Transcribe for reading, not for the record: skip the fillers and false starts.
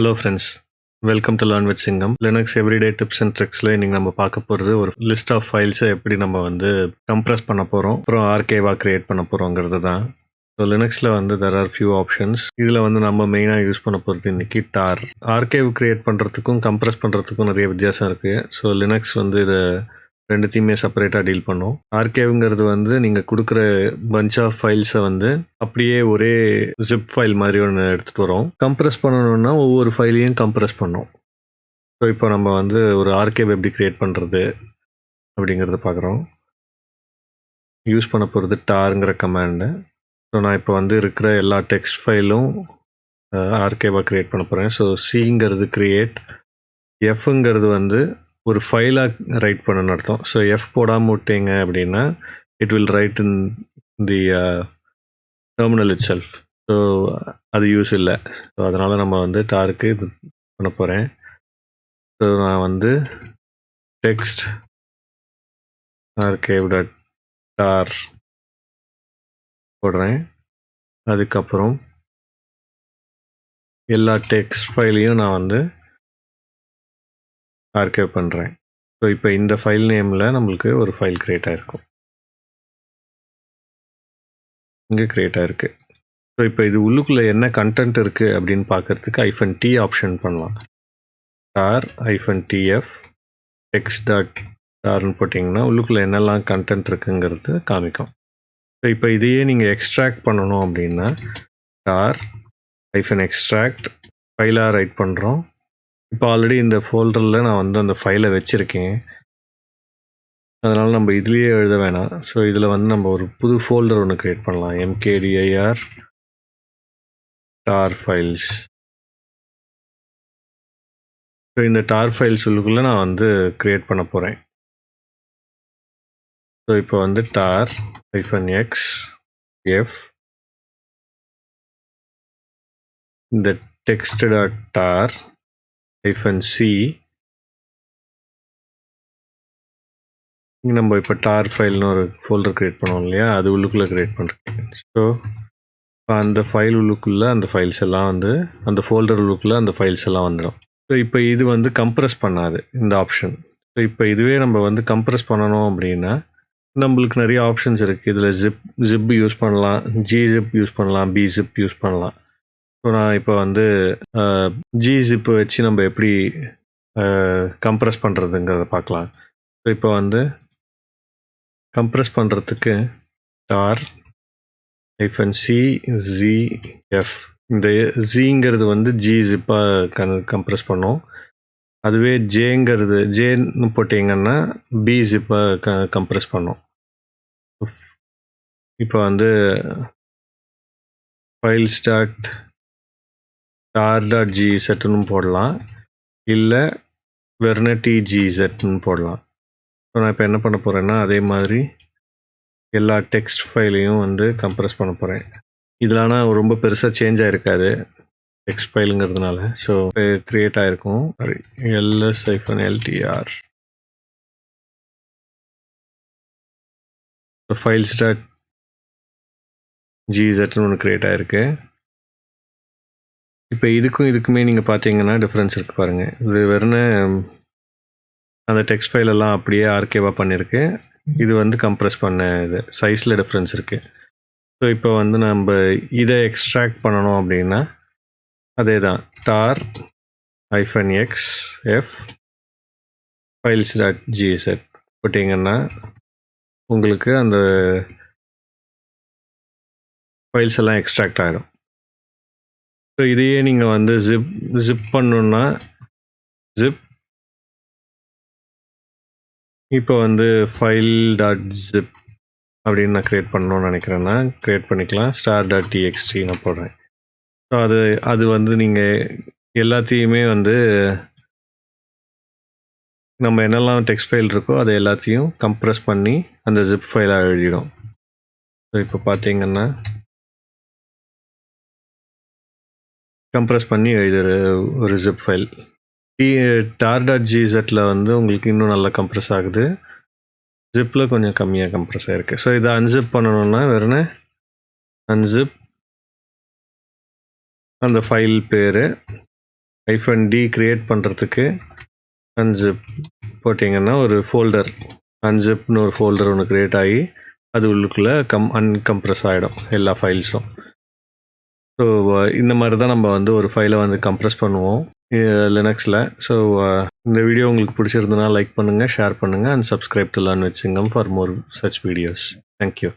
Hello friends, welcome to Learn-with-Singam. Linux everyday tips and tricks இன்னைக்கு நம்ம பார்க்க போகிறது ஒரு லிஸ்ட் ஆஃப் ஃபைல்ஸை எப்படி நம்ம கம்ப்ரஸ் பண்ண போகிறோம், அப்புறம் ஆர்கைவாக க்ரியேட் பண்ண போகிறோங்கிறது தான். ஸோ லினக்ஸில் there are few ஆப்ஷன்ஸ். இதில் நம்ம மெயினாக யூஸ் பண்ண போகிறது இன்றைக்கி டார். ஆர்கைவ் க்ரியேட் பண்ணுறதுக்கும் கம்ப்ரஸ் பண்ணுறதுக்கும் நிறைய வித்தியாசம் இருக்குது. ஸோ லினக்ஸ் இதை ரெண்டுத்தையுமே செப்பரேட்டாக டீல் பண்ணும். ஆர்கைவ்ங்கிறது நீங்கள் கொடுக்குற பஞ்ச் ஆஃப் ஃபைல்ஸை அப்படியே ஒரே ஜிப் ஃபைல் மாதிரி ஒன்று எடுத்துகிட்டு வரோம். கம்ப்ரஸ் பண்ணணும்னா ஒவ்வொரு ஃபைலையும் கம்ப்ரஸ் பண்ணோம். ஸோ இப்போ நம்ம ஒரு ஆர்கைவ் எப்படி க்ரியேட் பண்ணுறது அப்படிங்கிறத பார்க்குறோம். யூஸ் பண்ண போகிறது டாருங்கிற கமாண்டு. ஸோ நான் இப்போ இருக்கிற எல்லா டெக்ஸ்ட் ஃபைலும் ஆர்கைவாக க்ரியேட் பண்ண போகிறேன். ஸோ சிங்கிறது க்ரியேட், எஃப்ங்கிறது ஒரு ஃபைலாக ரைட் பண்ணணும்னு அர்த்தம். ஸோ எஃப் போடாமல் விட்டீங்க அப்படின்னா it will write in the terminal it self. So அது யூஸ் இல்லை. ஸோ அதனால் நம்ம டாருக்கு இது பண்ண போகிறேன். ஸோ நான் டெக்ஸ்ட் ஆர்கைவ் டாட் டார் போடுறேன். அதுக்கப்புறம் எல்லா டெக்ஸ்ட் ஃபைலையும் நான் ஆர்கைவ் பண்ணுறேன். ஸோ இப்போ இந்த ஃபைல் நேமில் நம்மளுக்கு ஒரு ஃபைல் க்ரியேட் ஆகிருக்கும். இங்கே க்ரியேட் ஆகிருக்கு. ஸோ இப்போ இது உள்ளுக்குள்ளே என்ன கண்டென்ட் இருக்குது அப்படின்னு பார்க்குறதுக்கு -t ஆப்ஷன் பண்ணலாம். டார் -tf டெக்ஸ்ட் டாட் டார்னு போட்டிங்கன்னா உள்ளுக்குள்ளே என்னெல்லாம் கண்டென்ட் இருக்குங்கிறது காமிக்கும். ஸோ இப்போ இதையே நீங்கள் எக்ஸ்ட்ராக்ட் பண்ணணும் அப்படின்னா டார் -extract ஃபைலாக ரைட் பண்ணுறோம். இப்போ ஆல்ரெடி இந்த ஃபோல்டரில் நான் அந்த ஃபைலை வச்சுருக்கேன். அதனால் நம்ம இதுலேயே எழுத வேணாம். ஸோ இதில் நம்ம ஒரு புது ஃபோல்டர் ஒன்று க்ரியேட் பண்ணலாம். mkdir டார் ஃபைல்ஸ். ஸோ இந்த டார் ஃபைல்ஸ் உள்ளுக்குள்ளே நான் க்ரியேட் பண்ண போகிறேன். ஸோ இப்போ டார் -x f இந்த டெக்ஸ்ட் டாட் டார் -c நம்ம இப்போ டார் ஃபைல்னு ஒரு ஃபோல்டர் க்ரியேட் பண்ணுவோம் இல்லையா, அது உள்ளுக்குள்ளே க்ரியேட் பண்ணுறேன். ஸோ இப்போ அந்த ஃபைல் உள்ளுக்குள்ளே அந்த ஃபைல்ஸ் எல்லாம் அந்த ஃபோல்டர் உள்ளுக்குள்ளே அந்த ஃபைல்ஸ் எல்லாம் வந்துடும். ஸோ இப்போ இது கம்ப்ரஸ் பண்ணாது இந்த ஆப்ஷன். ஸோ இப்போ இதுவே நம்ம கம்ப்ரஸ் பண்ணணும் அப்படின்னா நம்மளுக்கு நிறைய ஆப்ஷன்ஸ் இருக்குது. இதில் ஜிப் யூஸ் பண்ணலாம், ஜிப் யூஸ் பண்ணலாம், பிஜிப் யூஸ் பண்ணலாம். ஸோ நான் இப்போ ஜிப் வச்சு நம்ம எப்படி கம்ப்ரஸ் பண்ணுறதுங்கிறத பார்க்கலாம். ஸோ இப்போ கம்ப்ரஸ் பண்ணுறதுக்கு டார் -czf இந்த ஜிங்கிறது ஜிப்பாக கம்ப்ரஸ் பண்ணோம். அதுவே ஜேன்னு போட்டிங்கன்னா பிஜிப்பை கம்ப்ரஸ் பண்ணோம். இப்போ ஃபைல்ஸ் டாட் டார் டாட் gzன்னு போடலாம், இல்லை வெறும் tgzன்னு போடலாம். ஸோ நான் இப்போ என்ன பண்ண போகிறேன்னா அதே மாதிரி எல்லா டெக்ஸ்ட் ஃபைலையும் கம்ப்ரஸ் பண்ண போகிறேன். இதில் ஆனால் ரொம்ப பெருசாக சேஞ்ச் ஆகிருக்காது டெக்ஸ்ட் ஃபைலுங்கிறதுனால. ஸோ க்ரியேட் ஆகிருக்கும் ls-ltr. ஸோ ஃபைல்ஸ் டாட் gzன்னு ஒன்று க்ரியேட் ஆகிருக்கு. இப்போ இதுக்குமே நீங்கள் பார்த்தீங்கன்னா டிஃப்ரென்ஸ் இருக்குது பாருங்கள். இது வெறும் அந்த டெக்ஸ்ட் ஃபைலெல்லாம் அப்படியே ஆர்கைவாக பண்ணியிருக்கு. இது கம்ப்ரஸ் பண்ண இது சைஸில் டிஃப்ரென்ஸ் இருக்குது. ஸோ இப்போ நம்ம இதை எக்ஸ்ட்ராக்ட் பண்ணணும் அப்படின்னா அதே தான் டார் -x f files dot gz போட்டிங்கன்னா உங்களுக்கு அந்த ஃபைல்ஸ் எல்லாம் எக்ஸ்ட்ராக்ட் ஆகிடும். ஸோ இதையே நீங்கள் ஜிப் பண்ணணுன்னா ஜிப் இப்போ ஃபைல் டாட் ஜிப் அப்படின்னு நான் க்ரியேட் பண்ணணும்னு நினைக்கிறேன்னா க்ரியேட் பண்ணிக்கலாம். star.txt நான் போடுறேன். ஸோ அது நீங்கள் எல்லாத்தையுமே நம்ம என்னெல்லாம் டெக்ஸ்ட் ஃபைல் இருக்கோ அதை எல்லாத்தையும் கம்ப்ரஸ் பண்ணி அந்த ஜிப் ஃபைலாக எழுதிடும். ஸோ இப்போ பார்த்தீங்கன்னா கம்ப்ரஸ் பண்ணி எழுதுகிற ஒரு ஜிப் ஃபைல். tar.gzல உங்களுக்கு இன்னும் நல்லா கம்ப்ரஸ் ஆகுது. ஜிப்பில் கொஞ்சம் கம்மியாக கம்ப்ரஸ் ஆகிருக்கு. ஸோ இதை அன்சிப் பண்ணணுன்னா வெறும் அன்சிப் அந்த ஃபைல் பேர் -d கிரியேட் பண்ணுறதுக்கு அன்சிப் போட்டிங்கன்னா ஒரு ஃபோல்டர் அன்சிப்னு ஒரு ஃபோல்டர் ஒன்று க்ரியேட் ஆகி அது உள்ளுக்குள்ளே அன்கம்ப்ரஸ் ஆகிடும் எல்லா ஃபைல்ஸும். ஸோ இந்த மாதிரி தான் நம்ம வந்து ஒரு ஃபைலை வந்து கம்ப்ரஸ் பண்ணுவோம் லினக்ஸில். ஸோ இந்த வீடியோ உங்களுக்கு பிடிச்சிருந்ததுன்னா லைக் பண்ணுங்கள், ஷேர் பண்ணுங்கள் and subscribe to learn with Singam for more such videos. Thank you.